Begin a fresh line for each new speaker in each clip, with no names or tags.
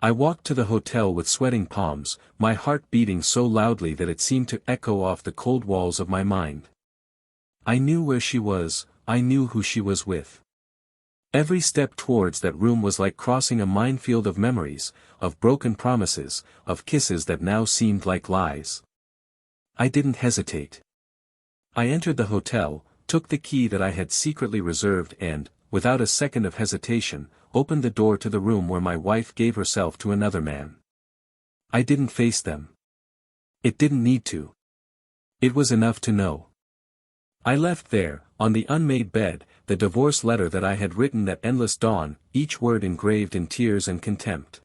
I walked to the hotel with sweating palms, my heart beating so loudly that it seemed to echo off the cold walls of my mind. I knew where she was, I knew who she was with. Every step towards that room was like crossing a minefield of memories, of broken promises, of kisses that now seemed like lies. I didn't hesitate. I entered the hotel, took the key that I had secretly reserved and, without a second of hesitation, opened the door to the room where my wife gave herself to another man. I didn't face them. It didn't need to. It was enough to know. I left there, on the unmade bed, the divorce letter that I had written that endless dawn, each word engraved in tears and contempt.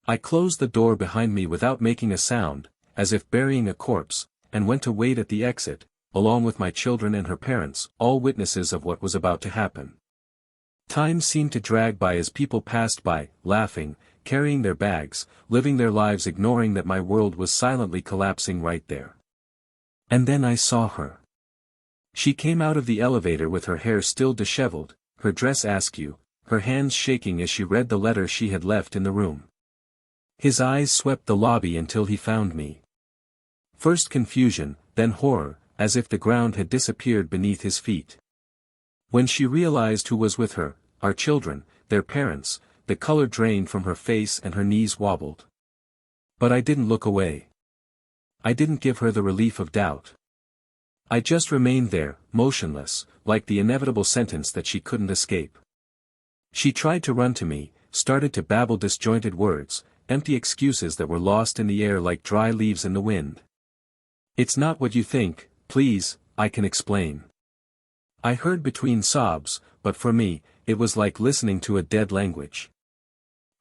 I closed the door behind me without making a sound, as if burying a corpse, and went to wait at the exit, along with my children and her parents, all witnesses of what was about to happen. Time seemed to drag by as people passed by, laughing, carrying their bags, living their lives ignoring that my world was silently collapsing right there. And then I saw her. She came out of the elevator with her hair still disheveled, her dress askew, her hands shaking as she read the letter she had left in the room. His eyes swept the lobby until he found me. First confusion, then horror, as if the ground had disappeared beneath his feet. When she realized who was with her, our children, their parents, the color drained from her face and her knees wobbled. But I didn't look away. I didn't give her the relief of doubt. I just remained there, motionless, like the inevitable sentence that she couldn't escape. She tried to run to me, started to babble disjointed words, empty excuses that were lost in the air like dry leaves in the wind. "It's not what you think, please, I can explain." I heard between sobs, but for me, it was like listening to a dead language.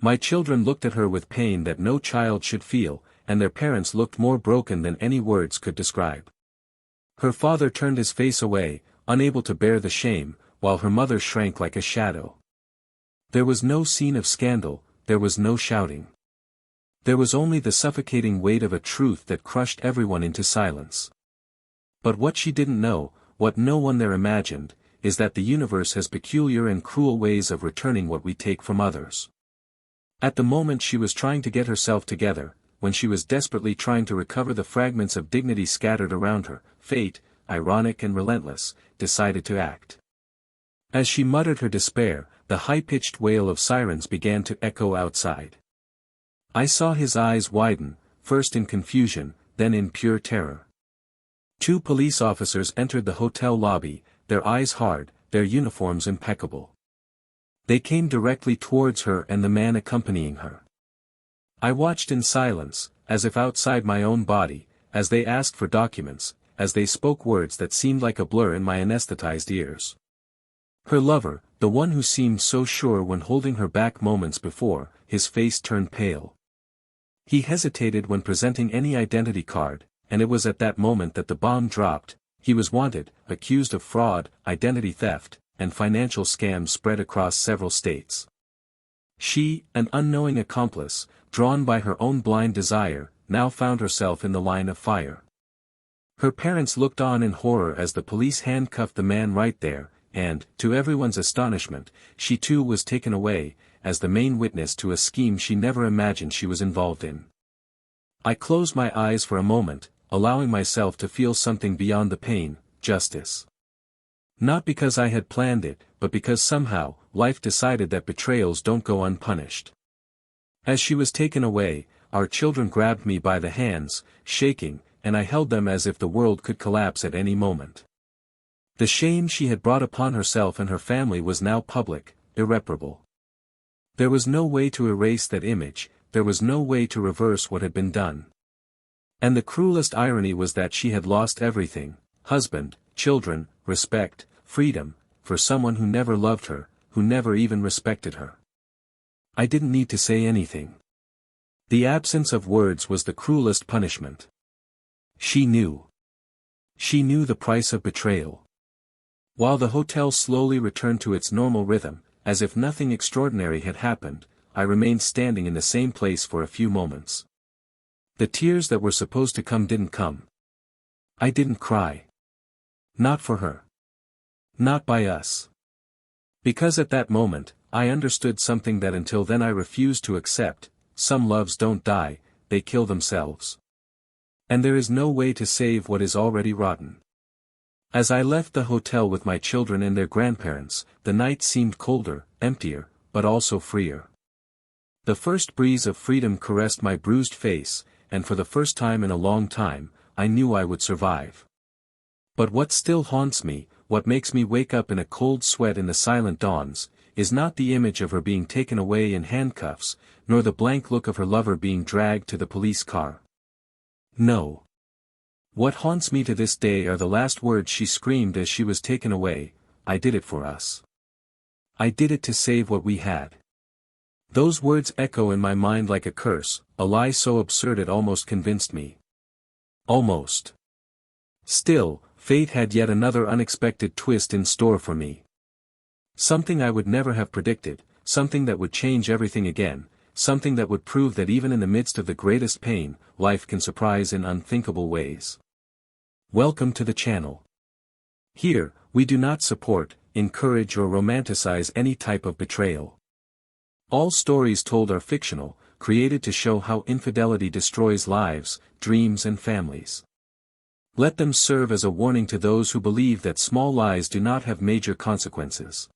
My children looked at her with pain that no child should feel, and their parents looked more broken than any words could describe. Her father turned his face away, unable to bear the shame, while her mother shrank like a shadow. There was no scene of scandal, there was no shouting. There was only the suffocating weight of a truth that crushed everyone into silence. But what she didn't know, what no one there imagined, is that the universe has peculiar and cruel ways of returning what we take from others. At the moment she was trying to get herself together, when she was desperately trying to recover the fragments of dignity scattered around her, fate, ironic and relentless, decided to act. As she muttered her despair, the high-pitched wail of sirens began to echo outside. I saw his eyes widen, first in confusion, then in pure terror. 2 police officers entered the hotel lobby, their eyes hard, their uniforms impeccable. They came directly towards her and the man accompanying her. I watched in silence, as if outside my own body, as they asked for documents, as they spoke words that seemed like a blur in my anesthetized ears. Her lover, the one who seemed so sure when holding her back moments before, his face turned pale. He hesitated when presenting any identity card, and it was at that moment that the bomb dropped. He was wanted, accused of fraud, identity theft, and financial scams spread across several states. She, an unknowing accomplice, drawn by her own blind desire, now found herself in the line of fire. Her parents looked on in horror as the police handcuffed the man right there, and, to everyone's astonishment, she too was taken away, as the main witness to a scheme she never imagined she was involved in. I closed my eyes for a moment, allowing myself to feel something beyond the pain, justice. Not because I had planned it, but because somehow, life decided that betrayals don't go unpunished. As she was taken away, our children grabbed me by the hands, shaking, and I held them as if the world could collapse at any moment. The shame she had brought upon herself and her family was now public, irreparable. There was no way to erase that image, there was no way to reverse what had been done. And the cruelest irony was that she had lost everything: husband, children, respect, freedom, for someone who never loved her, who never even respected her. I didn't need to say anything. The absence of words was the cruelest punishment. She knew. She knew the price of betrayal. While the hotel slowly returned to its normal rhythm, as if nothing extraordinary had happened, I remained standing in the same place for a few moments. The tears that were supposed to come didn't come. I didn't cry. Not for her. Not by us. Because at that moment, I understood something that until then I refused to accept: some loves don't die, they kill themselves. And there is no way to save what is already rotten. As I left the hotel with my children and their grandparents, the night seemed colder, emptier, but also freer. The first breeze of freedom caressed my bruised face, and for the first time in a long time, I knew I would survive. But what still haunts me, what makes me wake up in a cold sweat in the silent dawns, is not the image of her being taken away in handcuffs, nor the blank look of her lover being dragged to the police car. No. What haunts me to this day are the last words she screamed as she was taken away, "I did it for us. I did it to save what we had." Those words echo in my mind like a curse, a lie so absurd it almost convinced me. Almost. Still, fate had yet another unexpected twist in store for me. Something I would never have predicted, something that would change everything again, something that would prove that even in the midst of the greatest pain, life can surprise in unthinkable ways. Welcome to the channel. Here, we do not support, encourage or romanticize any type of betrayal. All stories told are fictional, created to show how infidelity destroys lives, dreams and families. Let them serve as a warning to those who believe that small lies do not have major consequences.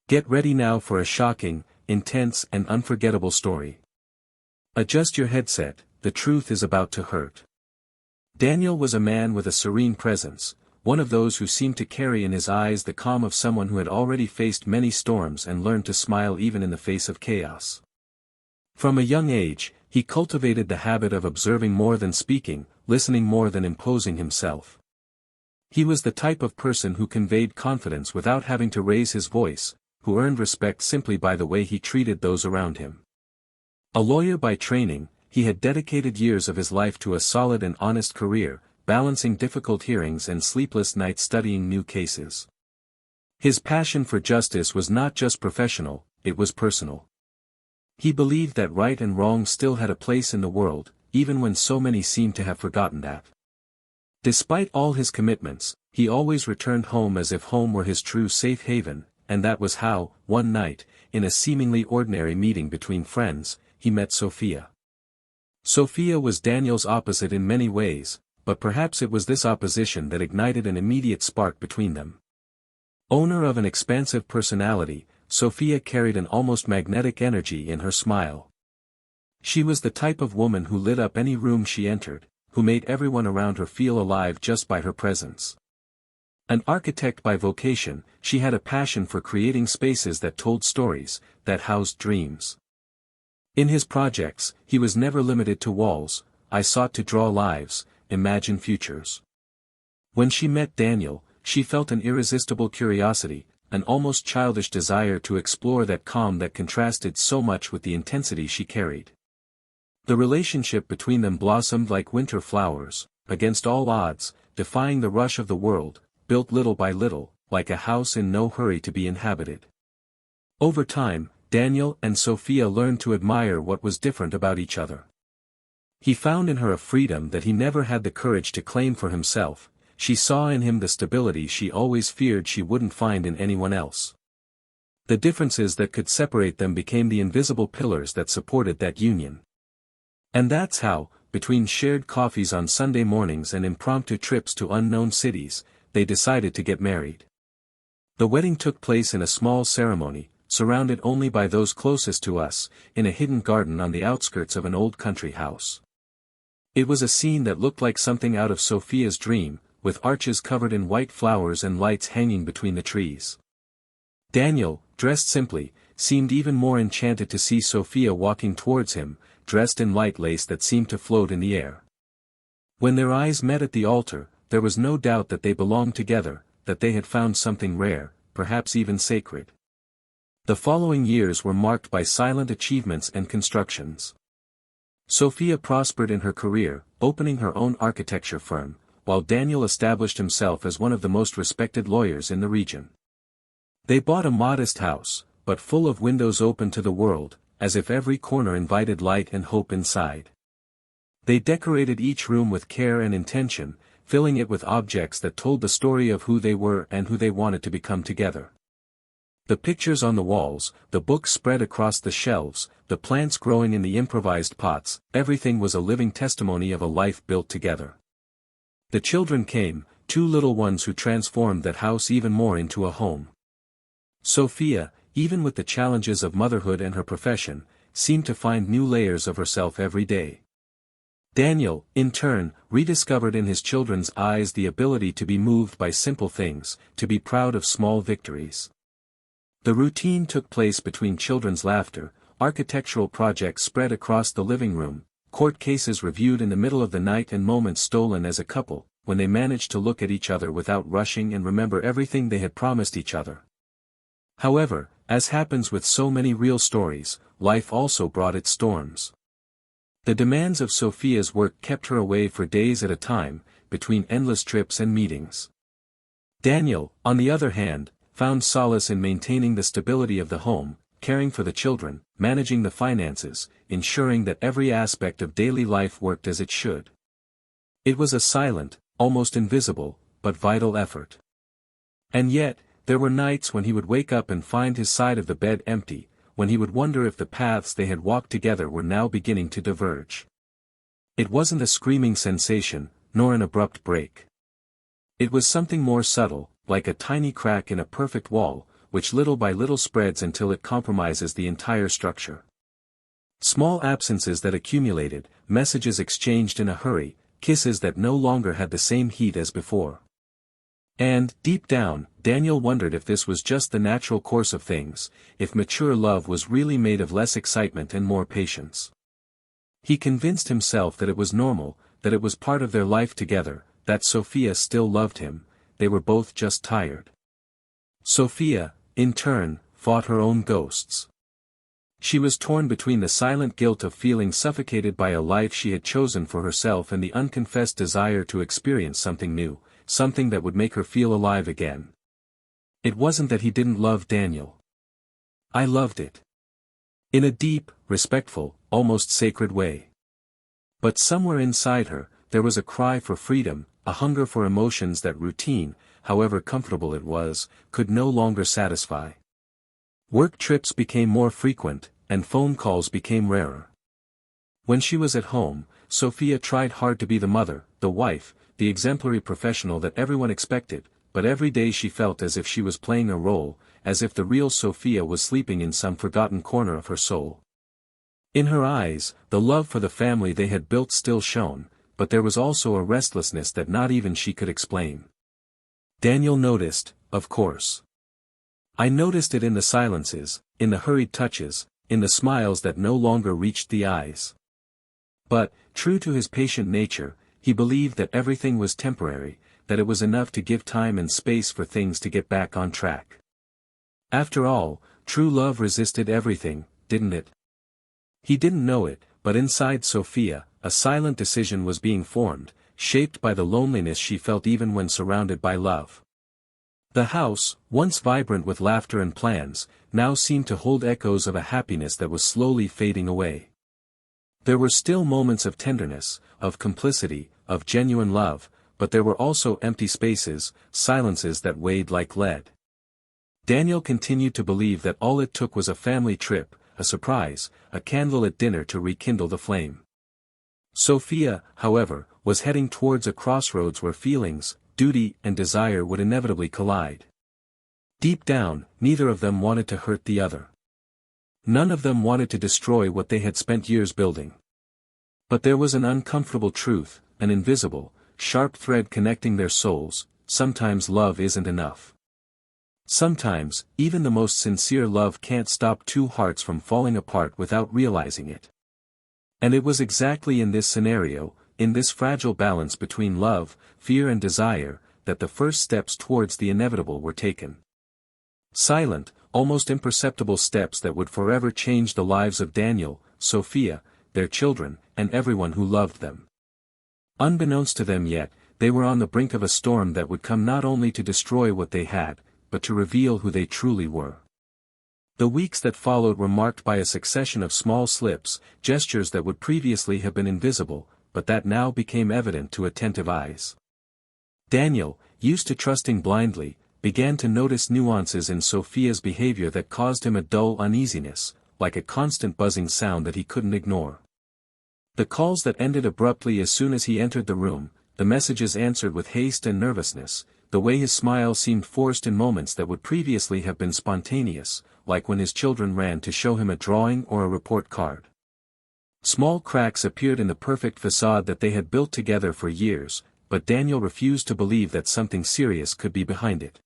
Get ready now for a shocking, intense and unforgettable story. Adjust your headset, the truth is about to hurt. Daniel was a man with a serene presence, one of those who seemed to carry in his eyes the calm of someone who had already faced many storms and learned to smile even in the face of chaos. From a young age, he cultivated the habit of observing more than speaking, listening more than imposing himself. He was the type of person who conveyed confidence without having to raise his voice, who earned respect simply by the way he treated those around him. A lawyer by training, he had dedicated years of his life to a solid and honest career, balancing difficult hearings and sleepless nights studying new cases. His passion for justice was not just professional, it was personal. He believed that right and wrong still had a place in the world, even when so many seemed to have forgotten that. Despite all his commitments, he always returned home as if home were his true safe haven, and that was how, one night, in a seemingly ordinary meeting between friends, he met Sophia. Sophia was Daniel's opposite in many ways, but perhaps it was this opposition that ignited an immediate spark between them. Owner of an expansive personality, Sophia carried an almost magnetic energy in her smile. She was the type of woman who lit up any room she entered, who made everyone around her feel alive just by her presence. An architect by vocation, she had a passion for creating spaces that told stories, that housed dreams. In his projects, he was never limited to walls. I sought to draw lives, imagine futures. When she met Daniel, she felt an irresistible curiosity, an almost childish desire to explore that calm that contrasted so much with the intensity she carried. The relationship between them blossomed like winter flowers, against all odds, defying the rush of the world, built little by little, like a house in no hurry to be inhabited. Over time, Daniel and Sophia learned to admire what was different about each other. He found in her a freedom that he never had the courage to claim for himself. She saw in him the stability she always feared she wouldn't find in anyone else. The differences that could separate them became the invisible pillars that supported that union. And that's how, between shared coffees on Sunday mornings and impromptu trips to unknown cities, they decided to get married. The wedding took place in a small ceremony, surrounded only by those closest to us, in a hidden garden on the outskirts of an old country house. It was a scene that looked like something out of Sophia's dream, with arches covered in white flowers and lights hanging between the trees. Daniel, dressed simply, seemed even more enchanted to see Sophia walking towards him, dressed in light lace that seemed to float in the air. When their eyes met at the altar, there was no doubt that they belonged together, that they had found something rare, perhaps even sacred. The following years were marked by silent achievements and constructions. Sophia prospered in her career, opening her own architecture firm, while Daniel established himself as one of the most respected lawyers in the region. They bought a modest house, but full of windows open to the world, as if every corner invited light and hope inside. They decorated each room with care and intention, filling it with objects that told the story of who they were and who they wanted to become together. The pictures on the walls, the books spread across the shelves, the plants growing in the improvised pots, everything was a living testimony of a life built together. The children came, 2 little ones who transformed that house even more into a home. Sophia, even with the challenges of motherhood and her profession, seemed to find new layers of herself every day. Daniel, in turn, rediscovered in his children's eyes the ability to be moved by simple things, to be proud of small victories. The routine took place between children's laughter, architectural projects spread across the living room, court cases reviewed in the middle of the night and moments stolen as a couple, when they managed to look at each other without rushing and remember everything they had promised each other. However, as happens with so many real stories, life also brought its storms. The demands of Sophia's work kept her away for days at a time, between endless trips and meetings. Daniel, on the other hand, found solace in maintaining the stability of the home, caring for the children, managing the finances, ensuring that every aspect of daily life worked as it should. It was a silent, almost invisible, but vital effort. And yet, there were nights when he would wake up and find his side of the bed empty, when he would wonder if the paths they had walked together were now beginning to diverge. It wasn't a screaming sensation, nor an abrupt break. It was something more subtle, like a tiny crack in a perfect wall, which little by little spreads until it compromises the entire structure. Small absences that accumulated, messages exchanged in a hurry, kisses that no longer had the same heat as before. And, deep down, Daniel wondered if this was just the natural course of things, if mature love was really made of less excitement and more patience. He convinced himself that it was normal, that it was part of their life together, that Sophia still loved him, they were both just tired. Sophia, in turn, fought her own ghosts. She was torn between the silent guilt of feeling suffocated by a life she had chosen for herself and the unconfessed desire to experience something new, something that would make her feel alive again. It wasn't that he didn't love Daniel. I loved it. In a deep, respectful, almost sacred way. But somewhere inside her, there was a cry for freedom, a hunger for emotions that routine, however comfortable it was, could no longer satisfy. Work trips became more frequent, and phone calls became rarer. When she was at home, Sophia tried hard to be the mother, the wife, the exemplary professional that everyone expected, but every day she felt as if she was playing a role, as if the real Sophia was sleeping in some forgotten corner of her soul. In her eyes, the love for the family they had built still shone, but there was also a restlessness that not even she could explain. Daniel noticed, of course. I noticed it in the silences, in the hurried touches, in the smiles that no longer reached the eyes. But, true to his patient nature, he believed that everything was temporary, that it was enough to give time and space for things to get back on track. After all, true love resisted everything, didn't it? He didn't know it, but inside Sophia, a silent decision was being formed, shaped by the loneliness she felt even when surrounded by love. The house, once vibrant with laughter and plans, now seemed to hold echoes of a happiness that was slowly fading away. There were still moments of tenderness, of complicity, of genuine love, but there were also empty spaces, silences that weighed like lead. Daniel continued to believe that all it took was a family trip, a surprise, a candle at dinner to rekindle the flame. Sophia, however, was heading towards a crossroads where feelings, duty and desire would inevitably collide. Deep down, neither of them wanted to hurt the other. None of them wanted to destroy what they had spent years building. But there was an uncomfortable truth, an invisible, sharp thread connecting their souls: sometimes love isn't enough. Sometimes, even the most sincere love can't stop two hearts from falling apart without realizing it. And it was exactly in this scenario, in this fragile balance between love, fear and desire, that the first steps towards the inevitable were taken. Silent, almost imperceptible steps that would forever change the lives of Daniel, Sophia, their children, and everyone who loved them. Unbeknownst to them yet, they were on the brink of a storm that would come not only to destroy what they had, but to reveal who they truly were. The weeks that followed were marked by a succession of small slips, gestures that would previously have been invisible, but that now became evident to attentive eyes. Daniel, used to trusting blindly, began to notice nuances in Sophia's behavior that caused him a dull uneasiness, like a constant buzzing sound that he couldn't ignore. The calls that ended abruptly as soon as he entered the room, the messages answered with haste and nervousness, the way his smile seemed forced in moments that would previously have been spontaneous, like when his children ran to show him a drawing or a report card. Small cracks appeared in the perfect facade that they had built together for years, but Daniel refused to believe that something serious could be behind it.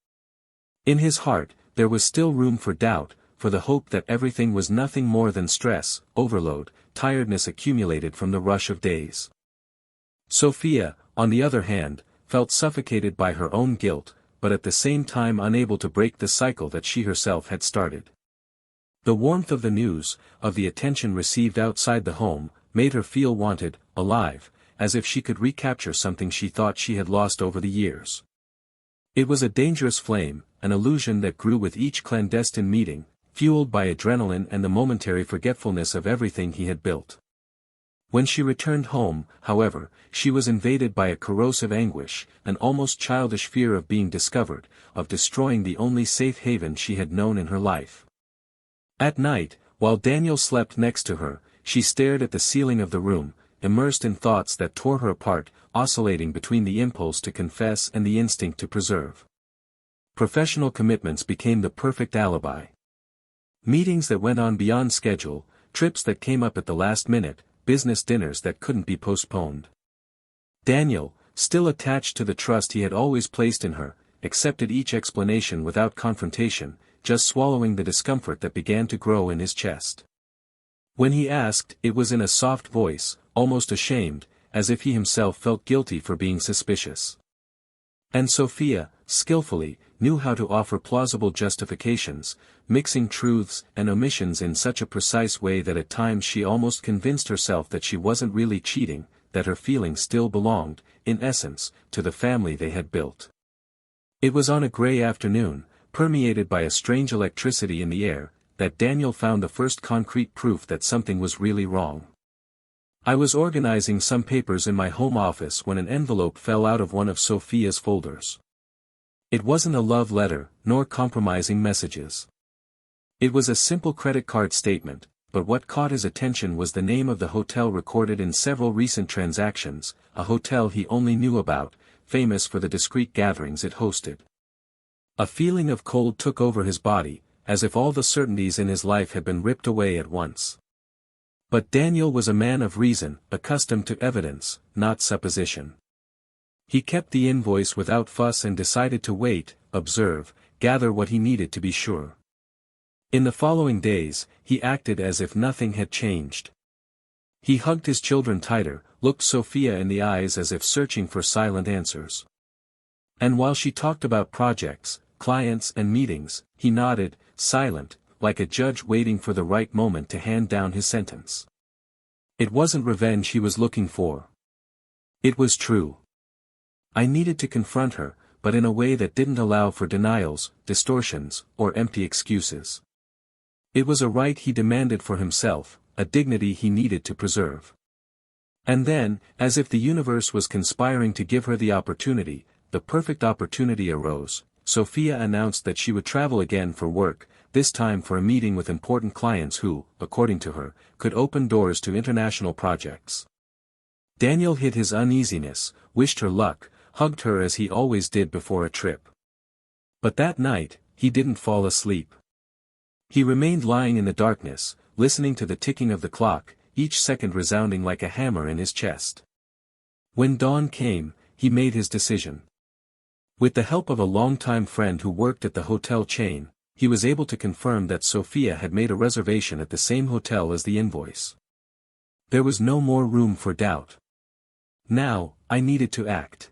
In his heart, there was still room for doubt, for the hope that everything was nothing more than stress, overload, tiredness accumulated from the rush of days. Sophia, on the other hand, felt suffocated by her own guilt, but at the same time unable to break the cycle that she herself had started. The warmth of the news, of the attention received outside the home, made her feel wanted, alive, as if she could recapture something she thought she had lost over the years. It was a dangerous flame, an illusion that grew with each clandestine meeting, fueled by adrenaline and the momentary forgetfulness of everything he had built. When she returned home, however, she was invaded by a corrosive anguish, an almost childish fear of being discovered, of destroying the only safe haven she had known in her life. At night, while Daniel slept next to her, she stared at the ceiling of the room, immersed in thoughts that tore her apart, oscillating between the impulse to confess and the instinct to preserve. Professional commitments became the perfect alibi. Meetings that went on beyond schedule, trips that came up at the last minute, business dinners that couldn't be postponed. Daniel, still attached to the trust he had always placed in her, accepted each explanation without confrontation, just swallowing the discomfort that began to grow in his chest. When he asked, it was in a soft voice, almost ashamed, as if he himself felt guilty for being suspicious. And Sophia, skillfully, knew how to offer plausible justifications, mixing truths and omissions in such a precise way that at times she almost convinced herself that she wasn't really cheating, that her feelings still belonged, in essence, to the family they had built. It was on a gray afternoon, permeated by a strange electricity in the air, that Daniel found the first concrete proof that something was really wrong. I was organizing some papers in my home office when an envelope fell out of one of Sophia's folders. It wasn't a love letter, nor compromising messages. It was a simple credit card statement, but what caught his attention was the name of the hotel recorded in several recent transactions, a hotel he only knew about, famous for the discreet gatherings it hosted. A feeling of cold took over his body, as if all the certainties in his life had been ripped away at once. But Daniel was a man of reason, accustomed to evidence, not supposition. He kept the invoice without fuss and decided to wait, observe, gather what he needed to be sure. In the following days, he acted as if nothing had changed. He hugged his children tighter, looked Sophia in the eyes as if searching for silent answers. And while she talked about projects, clients and meetings, he nodded, silent, like a judge waiting for the right moment to hand down his sentence. It wasn't revenge he was looking for. It was true. I needed to confront her, but in a way that didn't allow for denials, distortions, or empty excuses. It was a right he demanded for himself, a dignity he needed to preserve. And then, as if the universe was conspiring to give her the opportunity, the perfect opportunity arose. Sophia announced that she would travel again for work, this time for a meeting with important clients who, according to her, could open doors to international projects. Daniel hid his uneasiness, wished her luck, hugged her as he always did before a trip. But that night, he didn't fall asleep. He remained lying in the darkness, listening to the ticking of the clock, each second resounding like a hammer in his chest. When dawn came, he made his decision. With the help of a longtime friend who worked at the hotel chain, he was able to confirm that Sophia had made a reservation at the same hotel as the invoice. There was no more room for doubt. Now, I needed to act.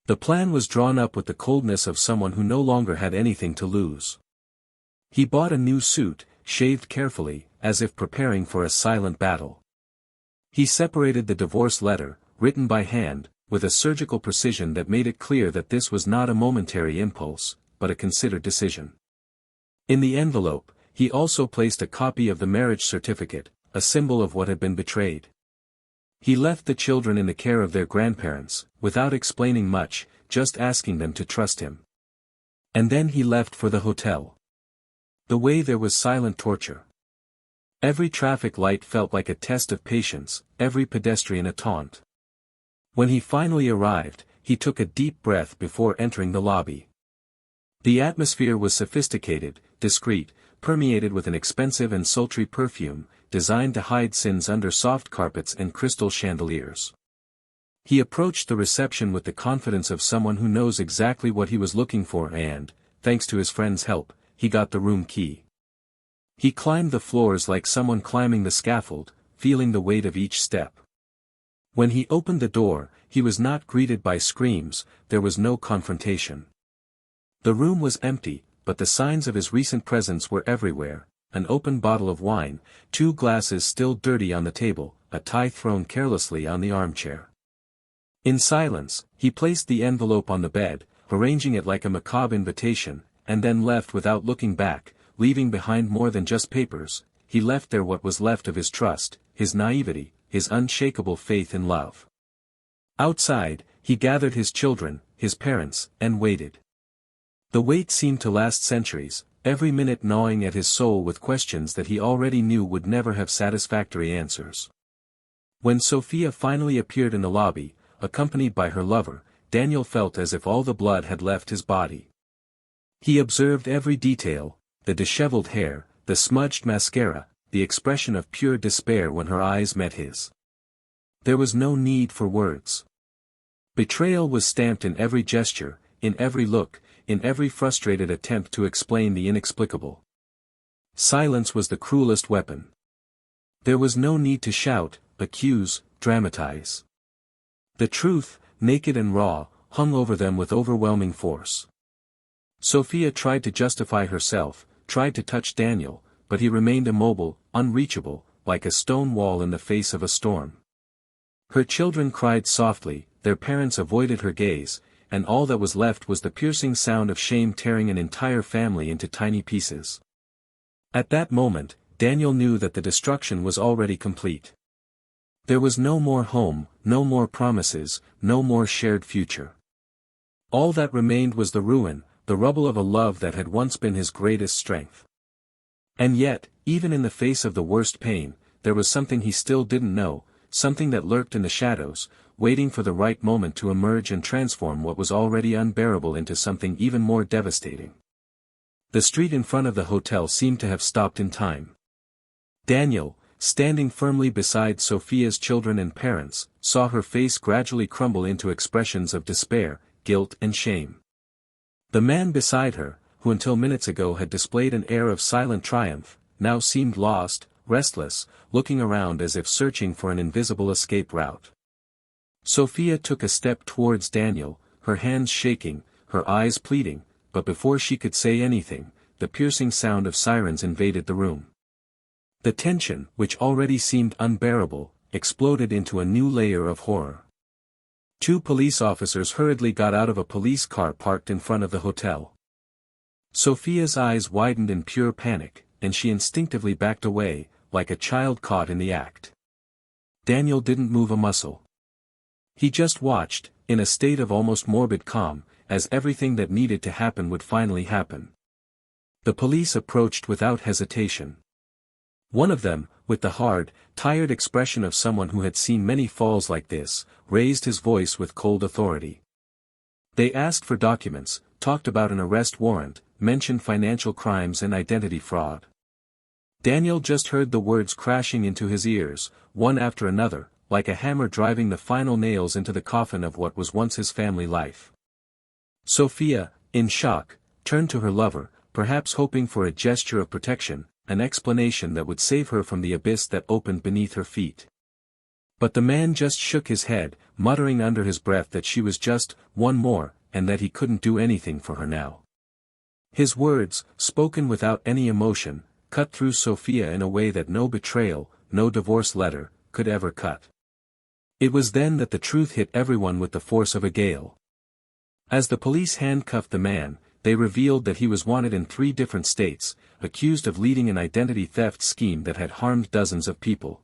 The plan was drawn up with the coldness of someone who no longer had anything to lose. He bought a new suit, shaved carefully, as if preparing for a silent battle. He separated the divorce letter, written by hand, with a surgical precision that made it clear that this was not a momentary impulse, but a considered decision. In the envelope, he also placed a copy of the marriage certificate, a symbol of what had been betrayed. He left the children in the care of their grandparents, without explaining much, just asking them to trust him. And then he left for the hotel. The way there was silent torture. Every traffic light felt like a test of patience, every pedestrian a taunt. When he finally arrived, he took a deep breath before entering the lobby. The atmosphere was sophisticated, discreet, permeated with an expensive and sultry perfume, designed to hide sins under soft carpets and crystal chandeliers. He approached the reception with the confidence of someone who knows exactly what he was looking for and, thanks to his friend's help, he got the room key. He climbed the floors like someone climbing the scaffold, feeling the weight of each step. When he opened the door, he was not greeted by screams, there was no confrontation. The room was empty, but the signs of his recent presence were everywhere: an open bottle of wine, 2 glasses still dirty on the table, a tie thrown carelessly on the armchair. In silence, he placed the envelope on the bed, arranging it like a macabre invitation, and then left without looking back, leaving behind more than just papers. He left there what was left of his trust, his naivety, his unshakable faith in love. Outside, he gathered his children, his parents, and waited. The wait seemed to last centuries, every minute gnawing at his soul with questions that he already knew would never have satisfactory answers. When Sophia finally appeared in the lobby, accompanied by her lover, Daniel felt as if all the blood had left his body. He observed every detail: the disheveled hair, the smudged mascara, the expression of pure despair when her eyes met his. There was no need for words. Betrayal was stamped in every gesture, in every look, in every frustrated attempt to explain the inexplicable. Silence was the cruelest weapon. There was no need to shout, accuse, dramatize. The truth, naked and raw, hung over them with overwhelming force. Sophia tried to justify herself, tried to touch Daniel, but he remained immobile, unreachable, like a stone wall in the face of a storm. Her children cried softly, their parents avoided her gaze, and all that was left was the piercing sound of shame tearing an entire family into tiny pieces. At that moment, Daniel knew that the destruction was already complete. There was no more home, no more promises, no more shared future. All that remained was the ruin, the rubble of a love that had once been his greatest strength. And yet, even in the face of the worst pain, there was something he still didn't know, something that lurked in the shadows, waiting for the right moment to emerge and transform what was already unbearable into something even more devastating. The street in front of the hotel seemed to have stopped in time. Daniel, standing firmly beside Sophia's children and parents, saw her face gradually crumble into expressions of despair, guilt and shame. The man beside her, who until minutes ago had displayed an air of silent triumph, now seemed lost, restless, looking around as if searching for an invisible escape route. Sophia took a step towards Daniel, her hands shaking, her eyes pleading, but before she could say anything, the piercing sound of sirens invaded the room. The tension, which already seemed unbearable, exploded into a new layer of horror. 2 police officers hurriedly got out of a police car parked in front of the hotel. Sophia's eyes widened in pure panic, and she instinctively backed away, like a child caught in the act. Daniel didn't move a muscle. He just watched, in a state of almost morbid calm, as everything that needed to happen would finally happen. The police approached without hesitation. One of them, with the hard, tired expression of someone who had seen many falls like this, raised his voice with cold authority. They asked for documents, talked about an arrest warrant, mentioned financial crimes and identity fraud. Daniel just heard the words crashing into his ears, one after another, like a hammer driving the final nails into the coffin of what was once his family life. Sophia, in shock, turned to her lover, perhaps hoping for a gesture of protection, an explanation that would save her from the abyss that opened beneath her feet. But the man just shook his head, muttering under his breath that she was just one more, and that he couldn't do anything for her now. His words, spoken without any emotion, cut through Sophia in a way that no betrayal, no divorce letter, could ever cut. It was then that the truth hit everyone with the force of a gale. As the police handcuffed the man, they revealed that he was wanted in 3 different states, accused of leading an identity theft scheme that had harmed dozens of people.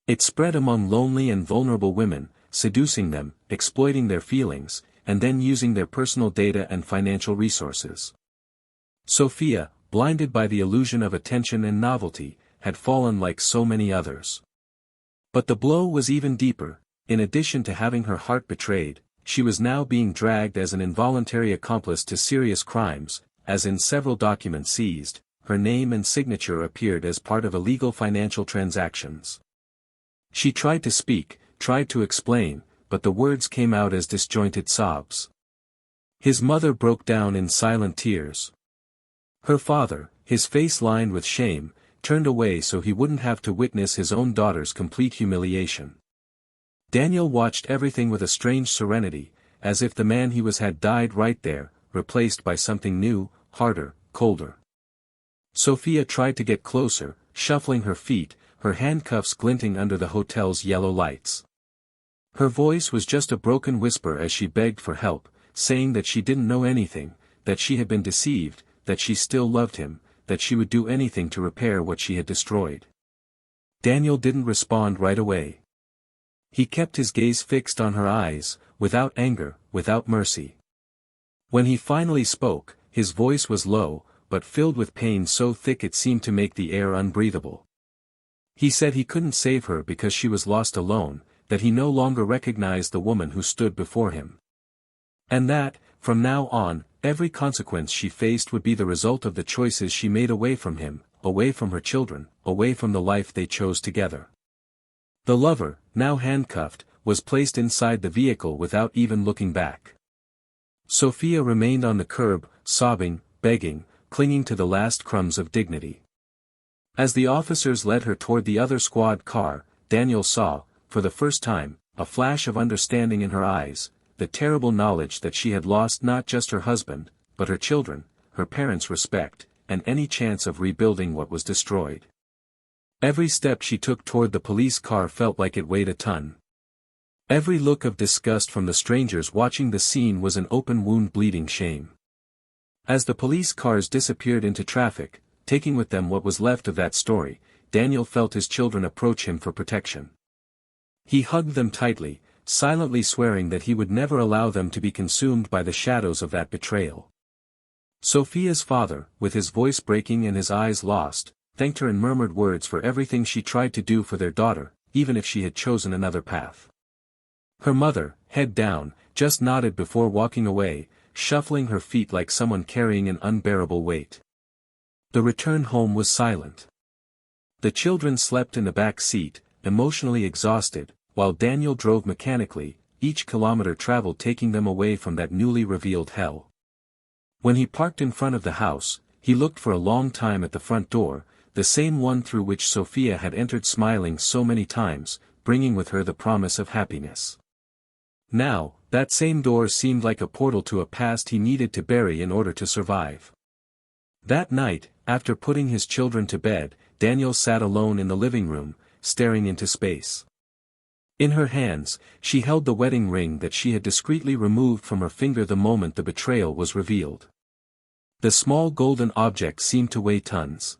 It spread among lonely and vulnerable women, seducing them, exploiting their feelings, and then using their personal data and financial resources. Sophia, blinded by the illusion of attention and novelty, had fallen like so many others. But the blow was even deeper. In addition to having her heart betrayed, she was now being dragged as an involuntary accomplice to serious crimes, as in several documents seized, her name and signature appeared as part of illegal financial transactions. She tried to speak, tried to explain, but the words came out as disjointed sobs. His mother broke down in silent tears. Her father, his face lined with shame, turned away so he wouldn't have to witness his own daughter's complete humiliation. Daniel watched everything with a strange serenity, as if the man he was had died right there, replaced by something new, harder, colder. Sophia tried to get closer, shuffling her feet, her handcuffs glinting under the hotel's yellow lights. Her voice was just a broken whisper as she begged for help, saying that she didn't know anything, that she had been deceived, that she still loved him, that she would do anything to repair what she had destroyed. Daniel didn't respond right away. He kept his gaze fixed on her eyes, without anger, without mercy. When he finally spoke, his voice was low, but filled with pain so thick it seemed to make the air unbreathable. He said he couldn't save her because she was lost alone, that he no longer recognized the woman who stood before him. And that, from now on, every consequence she faced would be the result of the choices she made away from him, away from her children, away from the life they chose together. The lover, now handcuffed, was placed inside the vehicle without even looking back. Sophia remained on the curb, sobbing, begging, clinging to the last crumbs of dignity. As the officers led her toward the other squad car, Daniel saw, for the first time, a flash of understanding in her eyes, the terrible knowledge that she had lost not just her husband, but her children, her parents' respect, and any chance of rebuilding what was destroyed. Every step she took toward the police car felt like it weighed a ton. Every look of disgust from the strangers watching the scene was an open wound bleeding shame. As the police cars disappeared into traffic, taking with them what was left of that story, Daniel felt his children approach him for protection. He hugged them tightly, silently swearing that he would never allow them to be consumed by the shadows of that betrayal. Sophia's father, with his voice breaking and his eyes lost, thanked her in murmured words for everything she tried to do for their daughter, even if she had chosen another path. Her mother, head down, just nodded before walking away, shuffling her feet like someone carrying an unbearable weight. The return home was silent. The children slept in the back seat, emotionally exhausted, while Daniel drove mechanically, each kilometer traveled taking them away from that newly revealed hell. When he parked in front of the house, he looked for a long time at the front door, the same one through which Sophia had entered smiling so many times, bringing with her the promise of happiness. Now, that same door seemed like a portal to a past he needed to bury in order to survive. That night, after putting his children to bed, Daniel sat alone in the living room, staring into space. In her hands, she held the wedding ring that she had discreetly removed from her finger the moment the betrayal was revealed. The small golden object seemed to weigh tons.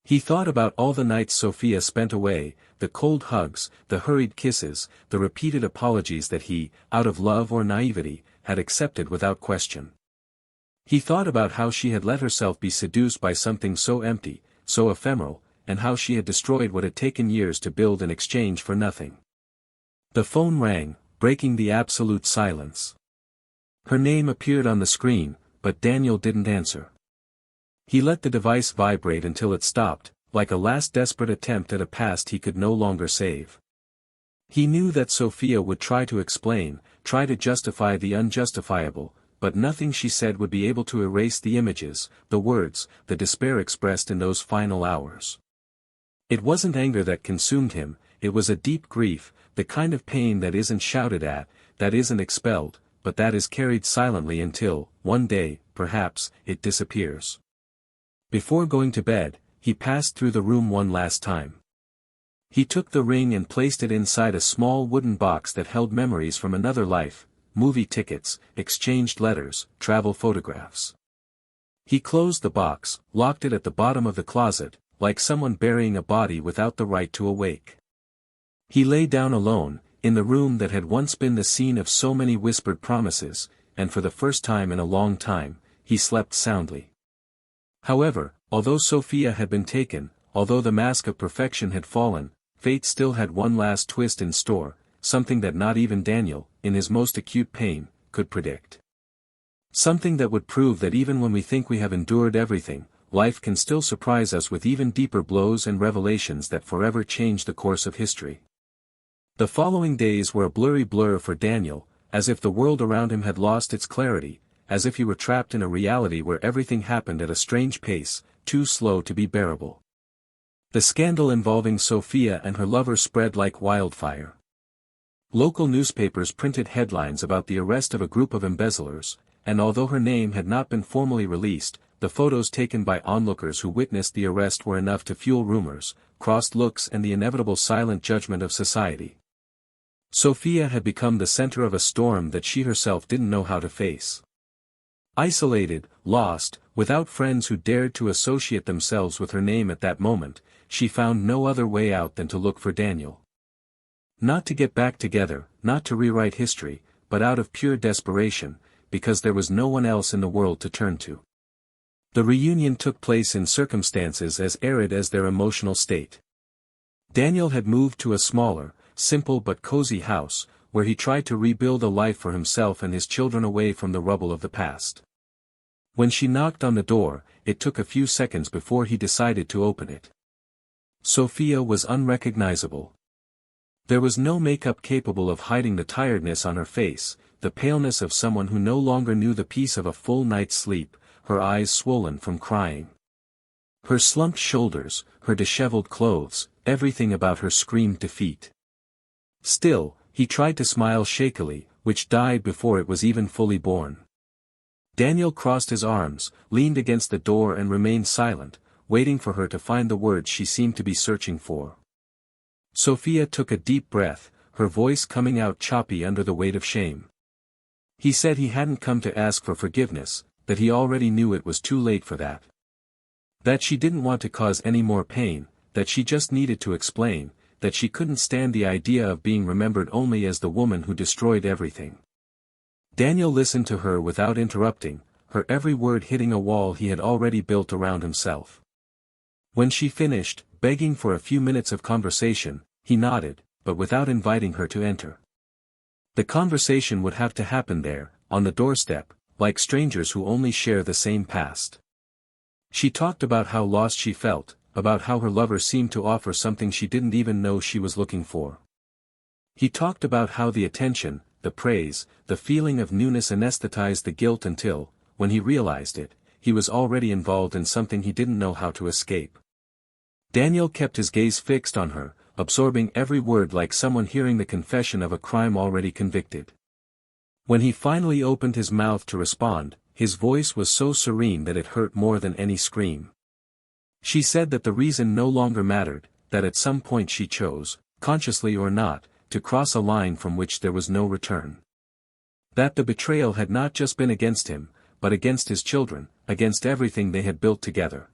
He thought about all the nights Sophia spent away, the cold hugs, the hurried kisses, the repeated apologies that he, out of love or naivety, had accepted without question. He thought about how she had let herself be seduced by something so empty, so ephemeral, and how she had destroyed what had taken years to build in exchange for nothing. The phone rang, breaking the absolute silence. Her name appeared on the screen, but Daniel didn't answer. He let the device vibrate until it stopped, like a last desperate attempt at a past he could no longer save. He knew that Sophia would try to explain, try to justify the unjustifiable, but nothing she said would be able to erase the images, the words, the despair expressed in those final hours. It wasn't anger that consumed him, it was a deep grief, the kind of pain that isn't shouted at, that isn't expelled, but that is carried silently until, one day, perhaps, it disappears. Before going to bed, he passed through the room one last time. He took the ring and placed it inside a small wooden box that held memories from another life, movie tickets, exchanged letters, travel photographs. He closed the box, locked it at the bottom of the closet, like someone burying a body without the right to awake. He lay down alone, in the room that had once been the scene of so many whispered promises, and for the first time in a long time, he slept soundly. However, although Sophia had been taken, although the mask of perfection had fallen, fate still had one last twist in store, something that not even Daniel, in his most acute pain, could predict. Something that would prove that even when we think we have endured everything, life can still surprise us with even deeper blows and revelations that forever change the course of history. The following days were a blurry blur for Daniel, as if the world around him had lost its clarity, as if he were trapped in a reality where everything happened at a strange pace, too slow to be bearable. The scandal involving Sophia and her lover spread like wildfire. Local newspapers printed headlines about the arrest of a group of embezzlers, and although her name had not been formally released, the photos taken by onlookers who witnessed the arrest were enough to fuel rumors, crossed looks and the inevitable silent judgment of society. Sophia had become the center of a storm that she herself didn't know how to face. Isolated, lost, without friends who dared to associate themselves with her name at that moment, she found no other way out than to look for Daniel. Not to get back together, not to rewrite history, but out of pure desperation, because there was no one else in the world to turn to. The reunion took place in circumstances as arid as their emotional state. Daniel had moved to a smaller, simple but cozy house, where he tried to rebuild a life for himself and his children away from the rubble of the past. When she knocked on the door, it took a few seconds before he decided to open it. Sophia was unrecognizable. There was no makeup capable of hiding the tiredness on her face, the paleness of someone who no longer knew the peace of a full night's sleep, her eyes swollen from crying. Her slumped shoulders, her disheveled clothes, everything about her screamed defeat. Still, he tried to smile shakily, which died before it was even fully born. Daniel crossed his arms, leaned against the door and remained silent, waiting for her to find the words she seemed to be searching for. Sophia took a deep breath, her voice coming out choppy under the weight of shame. He said he hadn't come to ask for forgiveness, that he already knew it was too late for that. That she didn't want to cause any more pain, that she just needed to explain, that she couldn't stand the idea of being remembered only as the woman who destroyed everything. Daniel listened to her without interrupting, her every word hitting a wall he had already built around himself. When she finished, begging for a few minutes of conversation, he nodded, but without inviting her to enter. The conversation would have to happen there, on the doorstep, like strangers who only share the same past. She talked about how lost she felt, about how her lover seemed to offer something she didn't even know she was looking for. He talked about how the attention, the praise, the feeling of newness anesthetized the guilt until, when he realized it, he was already involved in something he didn't know how to escape. Daniel kept his gaze fixed on her, absorbing every word like someone hearing the confession of a crime already convicted. When he finally opened his mouth to respond, his voice was so serene that it hurt more than any scream. She said that the reason no longer mattered, that at some point she chose, consciously or not, to cross a line from which there was no return. That the betrayal had not just been against him, but against his children, against everything they had built together.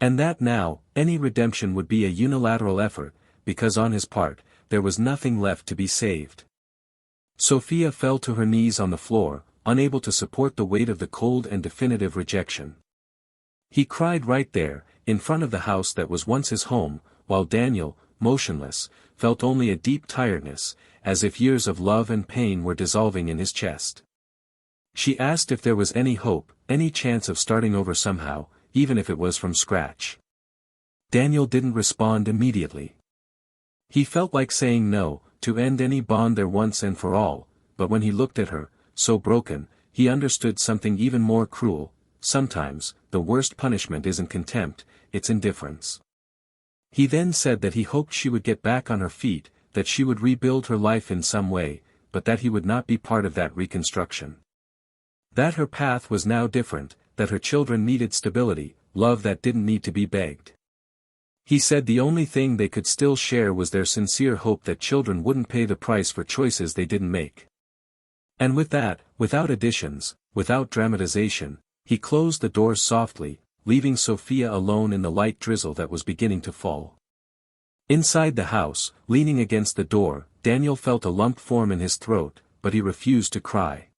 And that now, any redemption would be a unilateral effort, because on his part, there was nothing left to be saved. Sophia fell to her knees on the floor, unable to support the weight of the cold and definitive rejection. He cried right there, in front of the house that was once his home, while Daniel, motionless, felt only a deep tiredness, as if years of love and pain were dissolving in his chest. She asked if there was any hope, any chance of starting over somehow, even if it was from scratch. Daniel didn't respond immediately. He felt like saying no, to end any bond there once and for all, but when he looked at her, so broken, he understood something even more cruel. Sometimes, the worst punishment isn't contempt, it's indifference. He then said that he hoped she would get back on her feet, that she would rebuild her life in some way, but that he would not be part of that reconstruction. That her path was now different, that her children needed stability, love that didn't need to be begged. He said the only thing they could still share was their sincere hope that children wouldn't pay the price for choices they didn't make. And with that, without additions, without dramatization, he closed the doors softly, leaving Sophia alone in the light drizzle that was beginning to fall. Inside the house, leaning against the door, Daniel felt a lump form in his throat, but he refused to cry.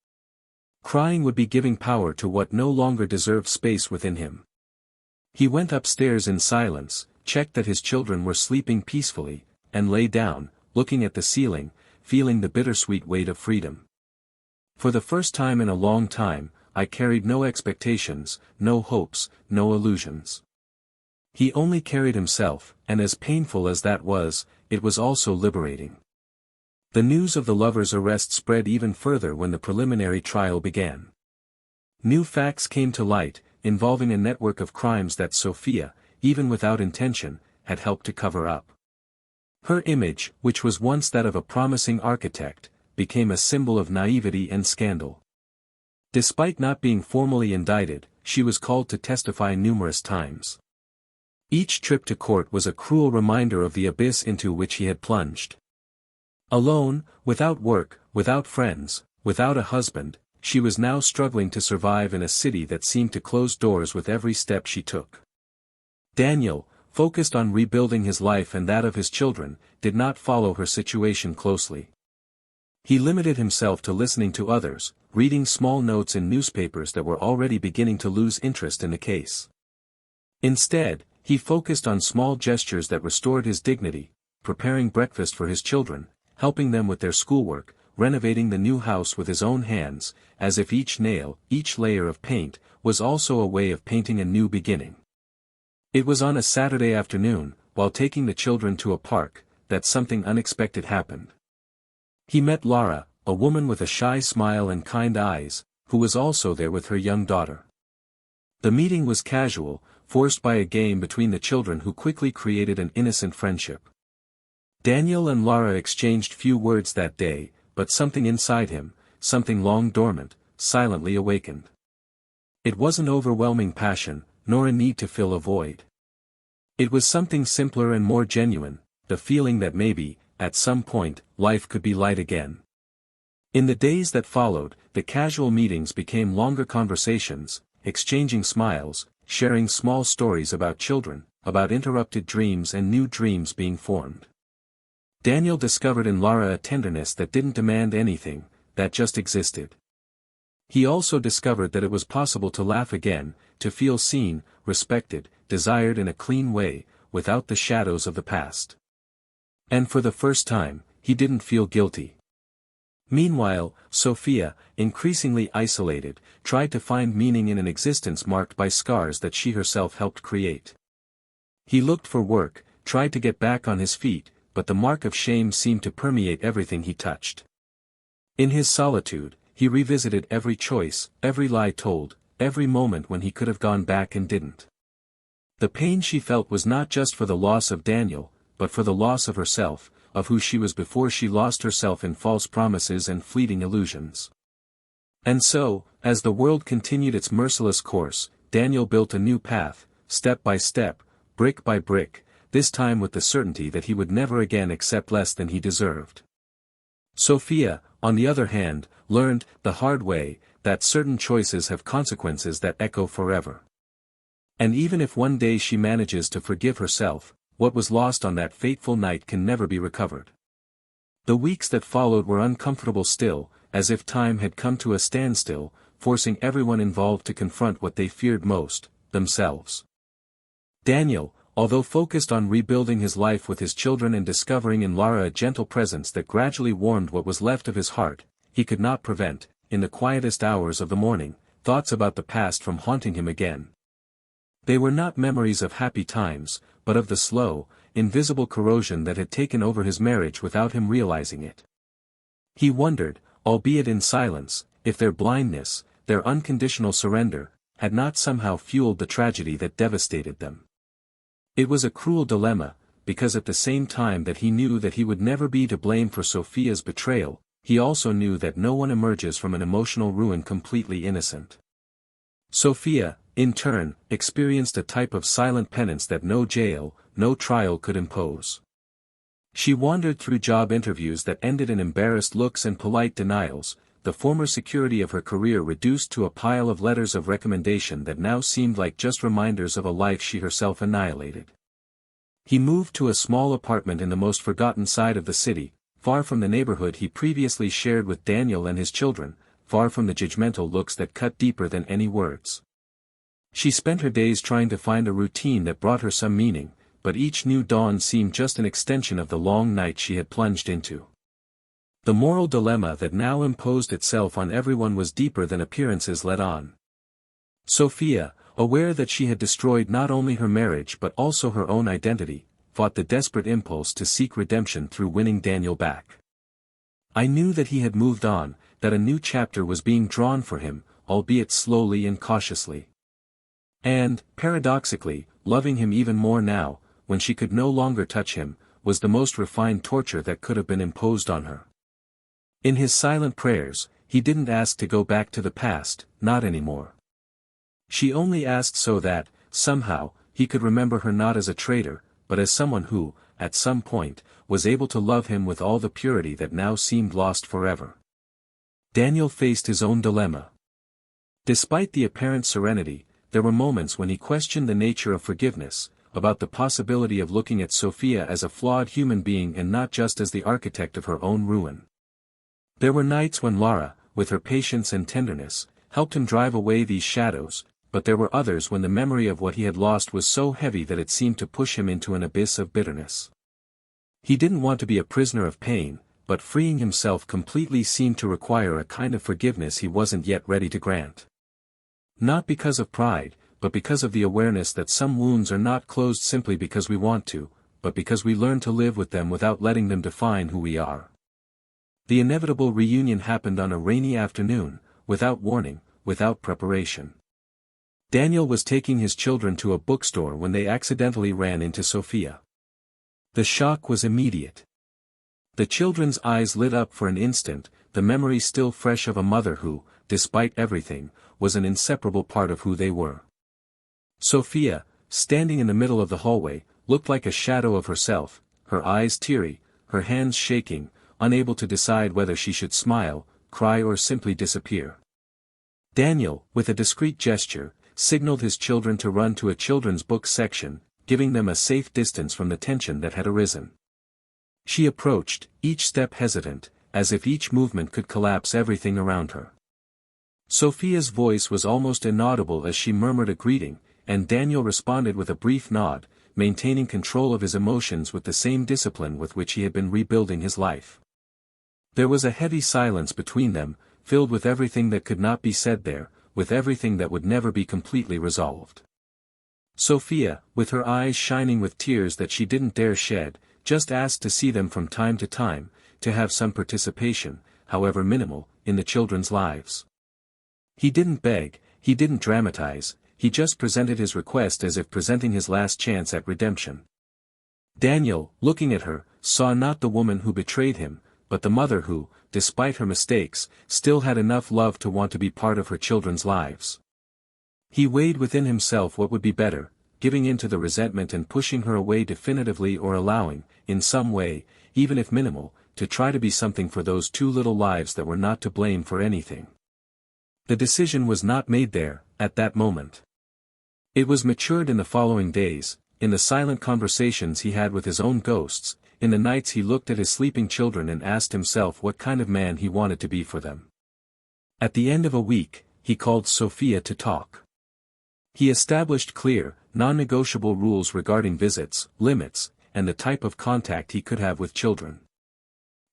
Crying would be giving power to what no longer deserved space within him. He went upstairs in silence, checked that his children were sleeping peacefully, and lay down, looking at the ceiling, feeling the bittersweet weight of freedom. For the first time in a long time, I carried no expectations, no hopes, no illusions. He only carried himself, and as painful as that was, it was also liberating. The news of the lover's arrest spread even further when the preliminary trial began. New facts came to light, involving a network of crimes that Sophia, even without intention, had helped to cover up. Her image, which was once that of a promising architect, became a symbol of naivety and scandal. Despite not being formally indicted, she was called to testify numerous times. Each trip to court was a cruel reminder of the abyss into which he had plunged. Alone, without work, without friends, without a husband, she was now struggling to survive in a city that seemed to close doors with every step she took. Daniel, focused on rebuilding his life and that of his children, did not follow her situation closely. He limited himself to listening to others, reading small notes in newspapers that were already beginning to lose interest in the case. Instead, he focused on small gestures that restored his dignity, preparing breakfast for his children, helping them with their schoolwork, renovating the new house with his own hands, as if each nail, each layer of paint, was also a way of painting a new beginning. It was on a Saturday afternoon, while taking the children to a park, that something unexpected happened. He met Laura, a woman with a shy smile and kind eyes, who was also there with her young daughter. The meeting was casual, forced by a game between the children who quickly created an innocent friendship. Daniel and Laura exchanged few words that day, but something inside him, something long dormant, silently awakened. It wasn't overwhelming passion, nor a need to fill a void. It was something simpler and more genuine, the feeling that maybe, at some point, life could be light again. In the days that followed, the casual meetings became longer conversations, exchanging smiles, sharing small stories about children, about interrupted dreams and new dreams being formed. Daniel discovered in Laura a tenderness that didn't demand anything, that just existed. He also discovered that it was possible to laugh again, to feel seen, respected, desired in a clean way, without the shadows of the past. And for the first time, he didn't feel guilty. Meanwhile, Sophia, increasingly isolated, tried to find meaning in an existence marked by scars that she herself helped create. He looked for work, tried to get back on his feet, but the mark of shame seemed to permeate everything he touched. In his solitude, he revisited every choice, every lie told, every moment when he could have gone back and didn't. The pain she felt was not just for the loss of Daniel, but for the loss of herself, of who she was before she lost herself in false promises and fleeting illusions. And so, as the world continued its merciless course, Daniel built a new path, step by step, brick by brick, this time with the certainty that he would never again accept less than he deserved. Sophia, on the other hand, learned, the hard way, that certain choices have consequences that echo forever. And even if one day she manages to forgive herself, what was lost on that fateful night can never be recovered. The weeks that followed were uncomfortable still, as if time had come to a standstill, forcing everyone involved to confront what they feared most, themselves. Daniel, although focused on rebuilding his life with his children and discovering in Laura a gentle presence that gradually warmed what was left of his heart, he could not prevent, in the quietest hours of the morning, thoughts about the past from haunting him again. They were not memories of happy times, but of the slow, invisible corrosion that had taken over his marriage without him realizing it. He wondered, albeit in silence, if their blindness, their unconditional surrender, had not somehow fueled the tragedy that devastated them. It was a cruel dilemma, because at the same time that he knew that he would never be to blame for Sophia's betrayal, he also knew that no one emerges from an emotional ruin completely innocent. Sophia, in turn, experienced a type of silent penance that no jail, no trial could impose. She wandered through job interviews that ended in embarrassed looks and polite denials, the former security of her career reduced to a pile of letters of recommendation that now seemed like just reminders of a life she herself annihilated. He moved to a small apartment in the most forgotten side of the city, far from the neighborhood he previously shared with Daniel and his children, far from the judgmental looks that cut deeper than any words. She spent her days trying to find a routine that brought her some meaning, but each new dawn seemed just an extension of the long night she had plunged into. The moral dilemma that now imposed itself on everyone was deeper than appearances let on. Sophia, aware that she had destroyed not only her marriage but also her own identity, fought the desperate impulse to seek redemption through winning Daniel back. I knew that he had moved on, that a new chapter was being drawn for him, albeit slowly and cautiously. And, paradoxically, loving him even more now, when she could no longer touch him, was the most refined torture that could have been imposed on her. In his silent prayers, he didn't ask to go back to the past, not anymore. She only asked so that, somehow, he could remember her not as a traitor, but as someone who, at some point, was able to love him with all the purity that now seemed lost forever. Daniel faced his own dilemma. Despite the apparent serenity, there were moments when he questioned the nature of forgiveness, about the possibility of looking at Sophia as a flawed human being and not just as the architect of her own ruin. There were nights when Lara, with her patience and tenderness, helped him drive away these shadows, but there were others when the memory of what he had lost was so heavy that it seemed to push him into an abyss of bitterness. He didn't want to be a prisoner of pain, but freeing himself completely seemed to require a kind of forgiveness he wasn't yet ready to grant. Not because of pride, but because of the awareness that some wounds are not closed simply because we want to, but because we learn to live with them without letting them define who we are. The inevitable reunion happened on a rainy afternoon, without warning, without preparation. Daniel was taking his children to a bookstore when they accidentally ran into Sophia. The shock was immediate. The children's eyes lit up for an instant, the memory still fresh of a mother who, despite everything, was an inseparable part of who they were. Sophia, standing in the middle of the hallway, looked like a shadow of herself, her eyes teary, her hands shaking, unable to decide whether she should smile, cry or simply disappear. Daniel, with a discreet gesture, signaled his children to run to a children's book section, giving them a safe distance from the tension that had arisen. She approached, each step hesitant, as if each movement could collapse everything around her. Sophia's voice was almost inaudible as she murmured a greeting, and Daniel responded with a brief nod, maintaining control of his emotions with the same discipline with which he had been rebuilding his life. There was a heavy silence between them, filled with everything that could not be said there, with everything that would never be completely resolved. Sophia, with her eyes shining with tears that she didn't dare shed, just asked to see them from time to time, to have some participation, however minimal, in the children's lives. He didn't beg, he didn't dramatize, he just presented his request as if presenting his last chance at redemption. Daniel, looking at her, saw not the woman who betrayed him, but the mother who, despite her mistakes, still had enough love to want to be part of her children's lives. He weighed within himself what would be better, giving in to the resentment and pushing her away definitively or allowing, in some way, even if minimal, to try to be something for those two little lives that were not to blame for anything. The decision was not made there, at that moment. It was matured in the following days, in the silent conversations he had with his own ghosts, in the nights he looked at his sleeping children and asked himself what kind of man he wanted to be for them. At the end of a week, he called Sophia to talk. He established clear, non-negotiable rules regarding visits, limits, and the type of contact he could have with children.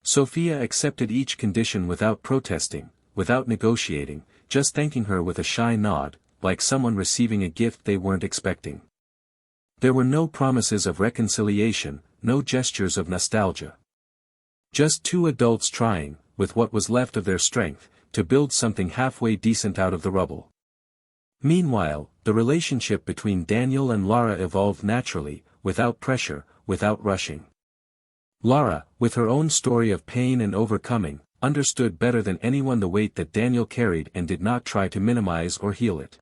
Sophia accepted each condition without protesting, without negotiating, just thanking her with a shy nod, like someone receiving a gift they weren't expecting. There were no promises of reconciliation, no gestures of nostalgia. Just two adults trying, with what was left of their strength, to build something halfway decent out of the rubble. Meanwhile, the relationship between Daniel and Lara evolved naturally, without pressure, without rushing. Lara, with her own story of pain and overcoming, understood better than anyone the weight that Daniel carried and did not try to minimize or heal it.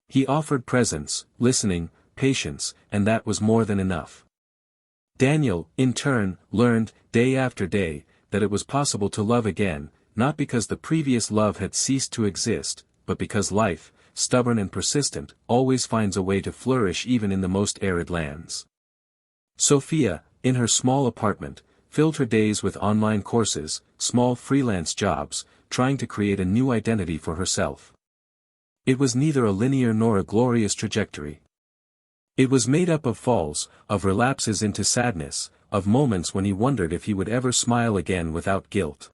He offered presence, listening, patience, and that was more than enough. Daniel, in turn, learned, day after day, that it was possible to love again, not because the previous love had ceased to exist, but because life, stubborn and persistent, always finds a way to flourish even in the most arid lands. Sophia, in her small apartment, filled her days with online courses, small freelance jobs, trying to create a new identity for herself. It was neither a linear nor a glorious trajectory. It was made up of falls, of relapses into sadness, of moments when he wondered if he would ever smile again without guilt.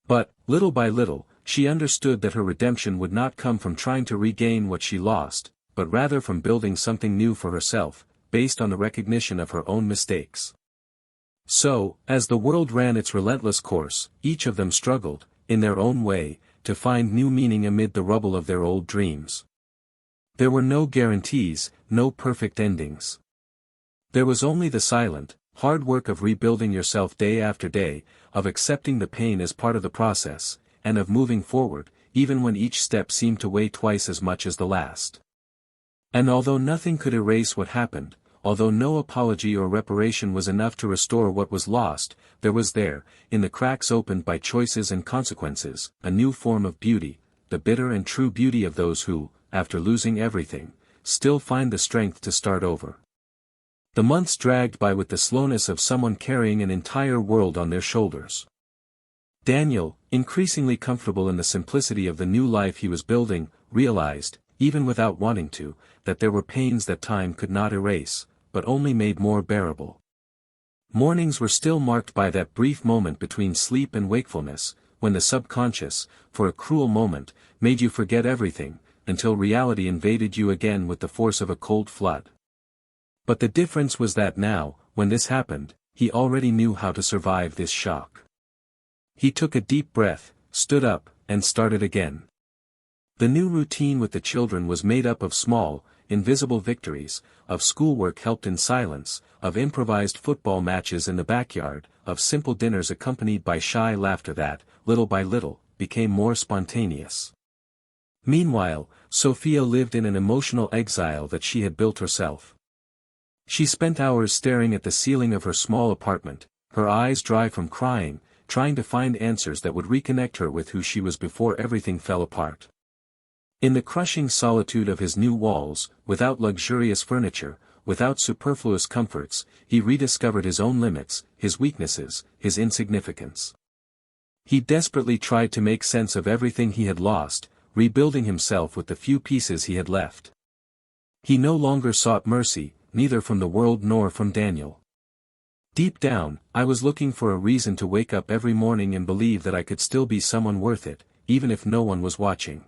But, little by little, she understood that her redemption would not come from trying to regain what she lost, but rather from building something new for herself, based on the recognition of her own mistakes. So, as the world ran its relentless course, each of them struggled, in their own way, to find new meaning amid the rubble of their old dreams. There were no guarantees, no perfect endings. There was only the silent, hard work of rebuilding yourself day after day, of accepting the pain as part of the process, and of moving forward, even when each step seemed to weigh twice as much as the last. And although nothing could erase what happened, although no apology or reparation was enough to restore what was lost, there was there, in the cracks opened by choices and consequences, a new form of beauty, the bitter and true beauty of those who, after losing everything, still find the strength to start over. The months dragged by with the slowness of someone carrying an entire world on their shoulders. Daniel, increasingly comfortable in the simplicity of the new life he was building, realized, even without wanting to, that there were pains that time could not erase, but only made more bearable. Mornings were still marked by that brief moment between sleep and wakefulness, when the subconscious, for a cruel moment, made you forget everything, until reality invaded you again with the force of a cold flood. But the difference was that now, when this happened, he already knew how to survive this shock. He took a deep breath, stood up, and started again. The new routine with the children was made up of small, invisible victories, of schoolwork helped in silence, of improvised football matches in the backyard, of simple dinners accompanied by shy laughter that, little by little, became more spontaneous. Meanwhile, Sophia lived in an emotional exile that she had built herself. She spent hours staring at the ceiling of her small apartment, her eyes dry from crying, trying to find answers that would reconnect her with who she was before everything fell apart. In the crushing solitude of his new walls, without luxurious furniture, without superfluous comforts, he rediscovered his own limits, his weaknesses, his insignificance. He desperately tried to make sense of everything he had lost, rebuilding himself with the few pieces he had left. He no longer sought mercy, neither from the world nor from Daniel. Deep down, I was looking for a reason to wake up every morning and believe that I could still be someone worth it, even if no one was watching.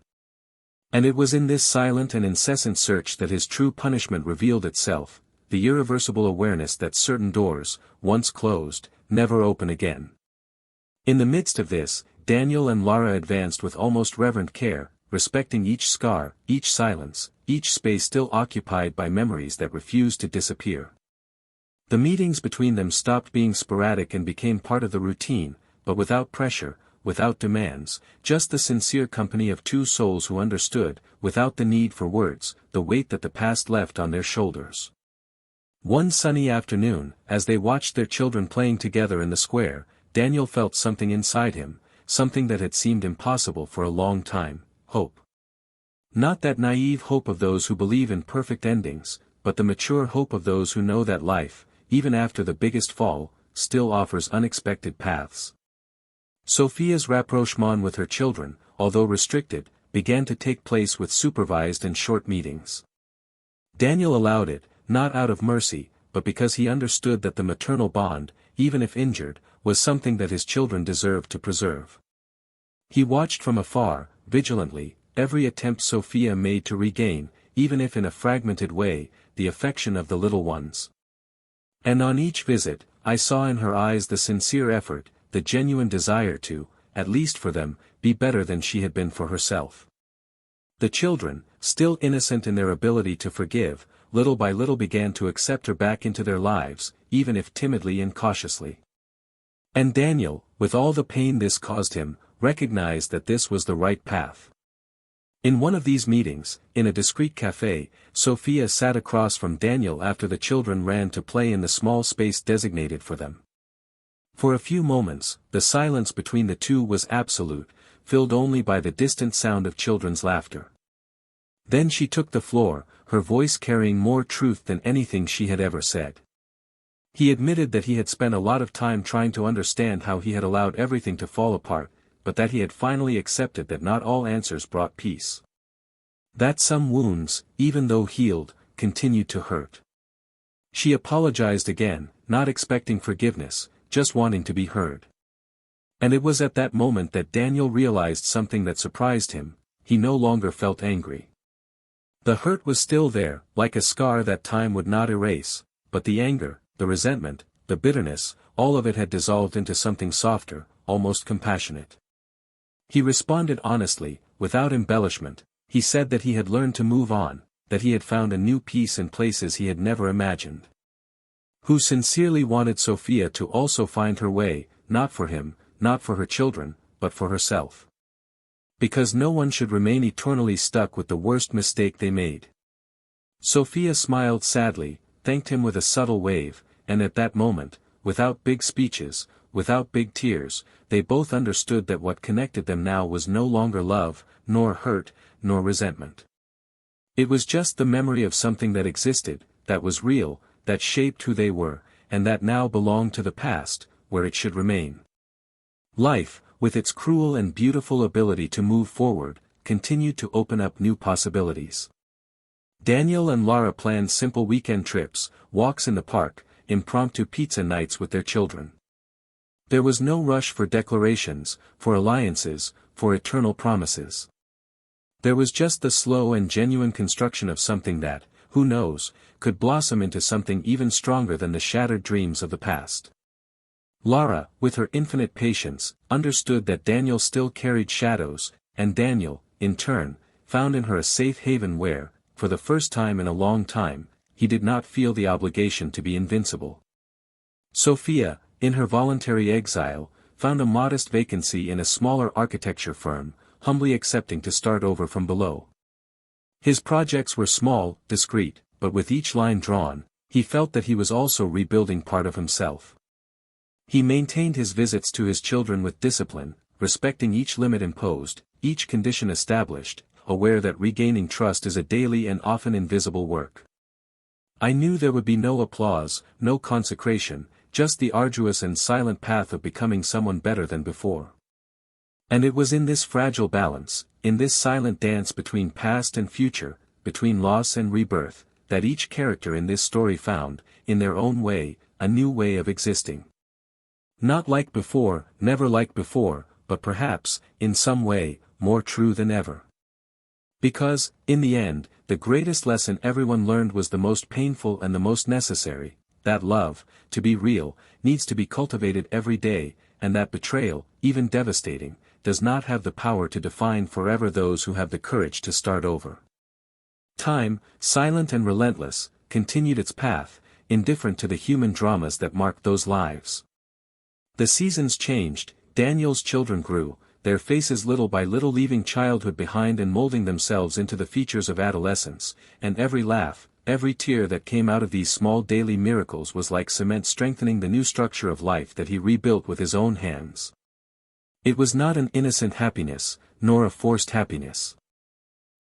And it was in this silent and incessant search that his true punishment revealed itself, the irreversible awareness that certain doors, once closed, never open again. In the midst of this, Daniel and Lara advanced with almost reverent care, respecting each scar, each silence, each space still occupied by memories that refused to disappear. The meetings between them stopped being sporadic and became part of the routine, but without pressure, without demands, just the sincere company of two souls who understood, without the need for words, the weight that the past left on their shoulders. One sunny afternoon, as they watched their children playing together in the square, Daniel felt something inside him, something that had seemed impossible for a long time: hope. Not that naive hope of those who believe in perfect endings, but the mature hope of those who know that life, even after the biggest fall, still offers unexpected paths. Sophia's rapprochement with her children, although restricted, began to take place with supervised and short meetings. Daniel allowed it, not out of mercy, but because he understood that the maternal bond, even if injured, was something that his children deserved to preserve. He watched from afar, vigilantly, every attempt Sophia made to regain, even if in a fragmented way, the affection of the little ones. And on each visit, I saw in her eyes the sincere effort, the genuine desire to, at least for them, be better than she had been for herself. The children, still innocent in their ability to forgive, little by little began to accept her back into their lives, even if timidly and cautiously. And Daniel, with all the pain this caused him, recognized that this was the right path. In one of these meetings, in a discreet cafe, Sophia sat across from Daniel after the children ran to play in the small space designated for them. For a few moments, the silence between the two was absolute, filled only by the distant sound of children's laughter. Then she took the floor, her voice carrying more truth than anything she had ever said. He admitted that he had spent a lot of time trying to understand how he had allowed everything to fall apart, but that he had finally accepted that not all answers brought peace. That some wounds, even though healed, continued to hurt. She apologized again, not expecting forgiveness, just wanting to be heard. And it was at that moment that Daniel realized something that surprised him: he no longer felt angry. The hurt was still there, like a scar that time would not erase, but the anger, the resentment, the bitterness, all of it had dissolved into something softer, almost compassionate. He responded honestly, without embellishment. He said that he had learned to move on, that he had found a new peace in places he had never imagined. Who sincerely wanted Sophia to also find her way, not for him, not for her children, but for herself. Because no one should remain eternally stuck with the worst mistake they made. Sophia smiled sadly, thanked him with a subtle wave, and at that moment, without big speeches, without big tears, they both understood that what connected them now was no longer love, nor hurt, nor resentment. It was just the memory of something that existed, that was real, that shaped who they were, and that now belonged to the past, where it should remain. Life, with its cruel and beautiful ability to move forward, continued to open up new possibilities. Daniel and Lara planned simple weekend trips, walks in the park, impromptu pizza nights with their children. There was no rush for declarations, for alliances, for eternal promises. There was just the slow and genuine construction of something that, who knows, could blossom into something even stronger than the shattered dreams of the past. Lara, with her infinite patience, understood that Daniel still carried shadows, and Daniel, in turn, found in her a safe haven where, for the first time in a long time, he did not feel the obligation to be invincible. Sophia, in her voluntary exile, found a modest vacancy in a smaller architecture firm, humbly accepting to start over from below. His projects were small, discreet, but with each line drawn, he felt that he was also rebuilding part of himself. He maintained his visits to his children with discipline, respecting each limit imposed, each condition established, aware that regaining trust is a daily and often invisible work. I knew there would be no applause, no consecration, just the arduous and silent path of becoming someone better than before. And it was in this fragile balance, in this silent dance between past and future, between loss and rebirth, that each character in this story found, in their own way, a new way of existing. Not like before, never like before, but perhaps, in some way, more true than ever. Because, in the end, the greatest lesson everyone learned was the most painful and the most necessary, that love, to be real, needs to be cultivated every day, and that betrayal, even devastating, does not have the power to define forever those who have the courage to start over. Time, silent and relentless, continued its path, indifferent to the human dramas that marked those lives. The seasons changed, Daniel's children grew, their faces little by little leaving childhood behind and molding themselves into the features of adolescence, and every laugh, every tear that came out of these small daily miracles was like cement strengthening the new structure of life that he rebuilt with his own hands. It was not an innocent happiness, nor a forced happiness.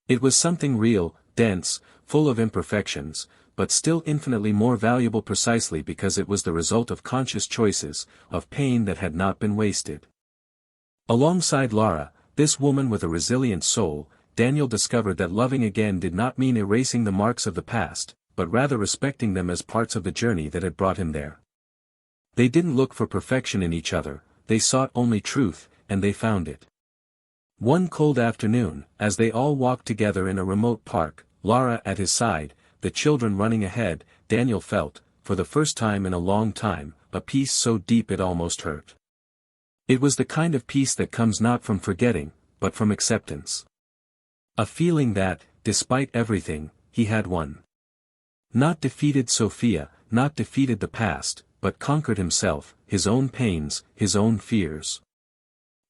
It was something real, dense, full of imperfections, but still infinitely more valuable precisely because it was the result of conscious choices, of pain that had not been wasted. Alongside Lara, this woman with a resilient soul, Daniel discovered that loving again did not mean erasing the marks of the past, but rather respecting them as parts of the journey that had brought him there. They didn't look for perfection in each other, they sought only truth, and they found it. One cold afternoon, as they all walked together in a remote park, Lara at his side, the children running ahead, Daniel felt, for the first time in a long time, a peace so deep it almost hurt. It was the kind of peace that comes not from forgetting, but from acceptance. A feeling that, despite everything, he had won. Not defeated Sophia, not defeated the past, but conquered himself, his own pains, his own fears.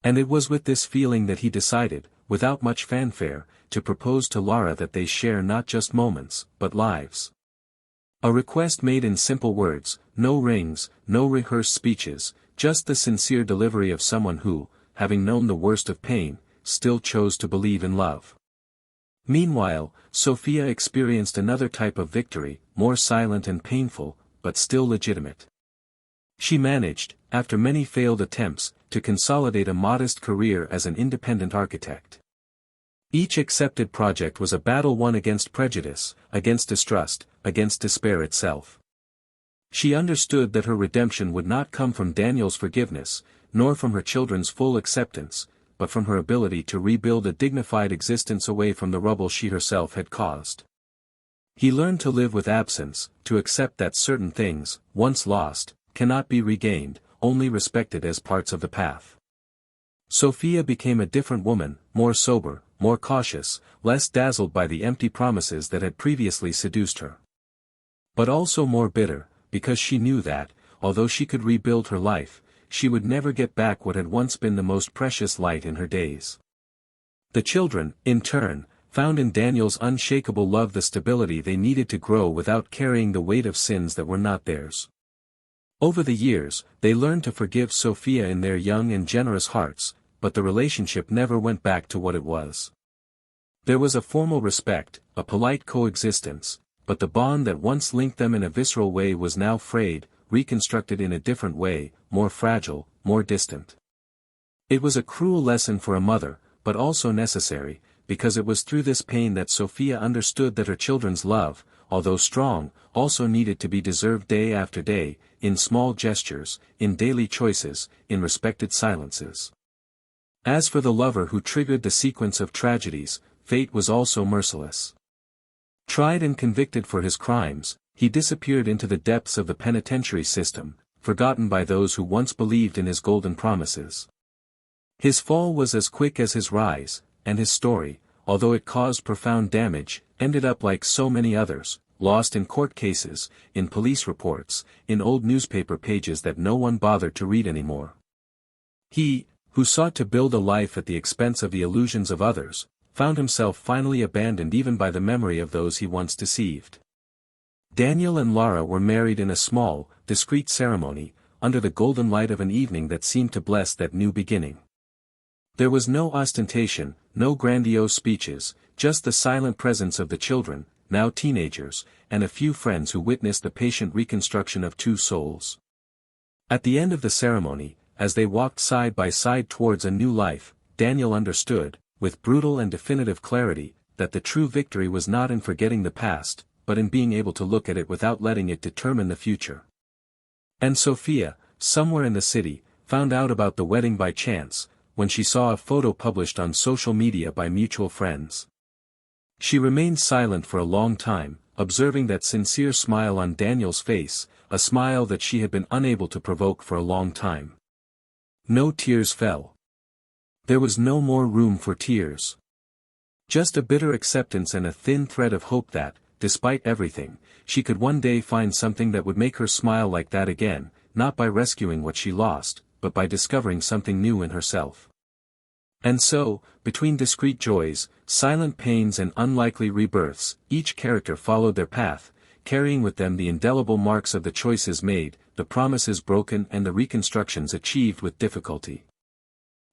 And it was with this feeling that he decided, without much fanfare, to propose to Lara that they share not just moments, but lives. A request made in simple words, no rings, no rehearsed speeches, just the sincere delivery of someone who, having known the worst of pain, still chose to believe in love. Meanwhile, Sophia experienced another type of victory, more silent and painful, but still legitimate. She managed, after many failed attempts, to consolidate a modest career as an independent architect. Each accepted project was a battle won against prejudice, against distrust, against despair itself. She understood that her redemption would not come from Daniel's forgiveness, nor from her children's full acceptance, but from her ability to rebuild a dignified existence away from the rubble she herself had caused. He learned to live with absence, to accept that certain things, once lost, cannot be regained, only respected as parts of the path. Sophia became a different woman, more sober, more cautious, less dazzled by the empty promises that had previously seduced her. But also more bitter, because she knew that, although she could rebuild her life, she would never get back what had once been the most precious light in her days. The children, in turn, found in Daniel's unshakable love the stability they needed to grow without carrying the weight of sins that were not theirs. Over the years, they learned to forgive Sophia in their young and generous hearts, but the relationship never went back to what it was. There was a formal respect, a polite coexistence, but the bond that once linked them in a visceral way was now frayed, reconstructed in a different way, more fragile, more distant. It was a cruel lesson for a mother, but also necessary, because it was through this pain that Sophia understood that her children's love, although strong, also needed to be deserved day after day, in small gestures, in daily choices, in respected silences. As for the lover who triggered the sequence of tragedies, fate was also merciless. Tried and convicted for his crimes, he disappeared into the depths of the penitentiary system, forgotten by those who once believed in his golden promises. His fall was as quick as his rise, and his story, although it caused profound damage, ended up like so many others, lost in court cases, in police reports, in old newspaper pages that no one bothered to read anymore. He, who sought to build a life at the expense of the illusions of others, found himself finally abandoned even by the memory of those he once deceived. Daniel and Lara were married in a small, discreet ceremony, under the golden light of an evening that seemed to bless that new beginning. There was no ostentation, no grandiose speeches, just the silent presence of the children, now teenagers, and a few friends who witnessed the patient reconstruction of two souls. At the end of the ceremony, as they walked side by side towards a new life, Daniel understood, with brutal and definitive clarity, that the true victory was not in forgetting the past, but in being able to look at it without letting it determine the future. And Sophia, somewhere in the city, found out about the wedding by chance, when she saw a photo published on social media by mutual friends. She remained silent for a long time, observing that sincere smile on Daniel's face, a smile that she had been unable to provoke for a long time. No tears fell. There was no more room for tears. Just a bitter acceptance and a thin thread of hope that, despite everything, she could one day find something that would make her smile like that again, not by rescuing what she lost, but by discovering something new in herself. And so, between discreet joys, silent pains and unlikely rebirths, each character followed their path, carrying with them the indelible marks of the choices made, the promises broken and the reconstructions achieved with difficulty.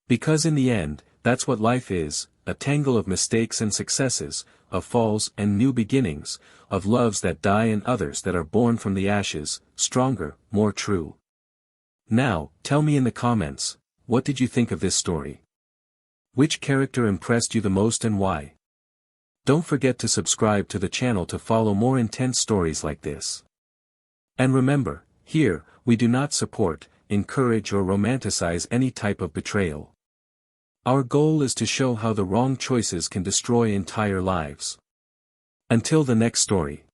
Because in the end, that's what life is, a tangle of mistakes and successes, of falls and new beginnings, of loves that die and others that are born from the ashes, stronger, more true. Now, tell me in the comments, what did you think of this story? Which character impressed you the most and why? Don't forget to subscribe to the channel to follow more intense stories like this. And remember, here, we do not support, encourage or romanticize any type of betrayal. Our goal is to show how the wrong choices can destroy entire lives. Until the next story.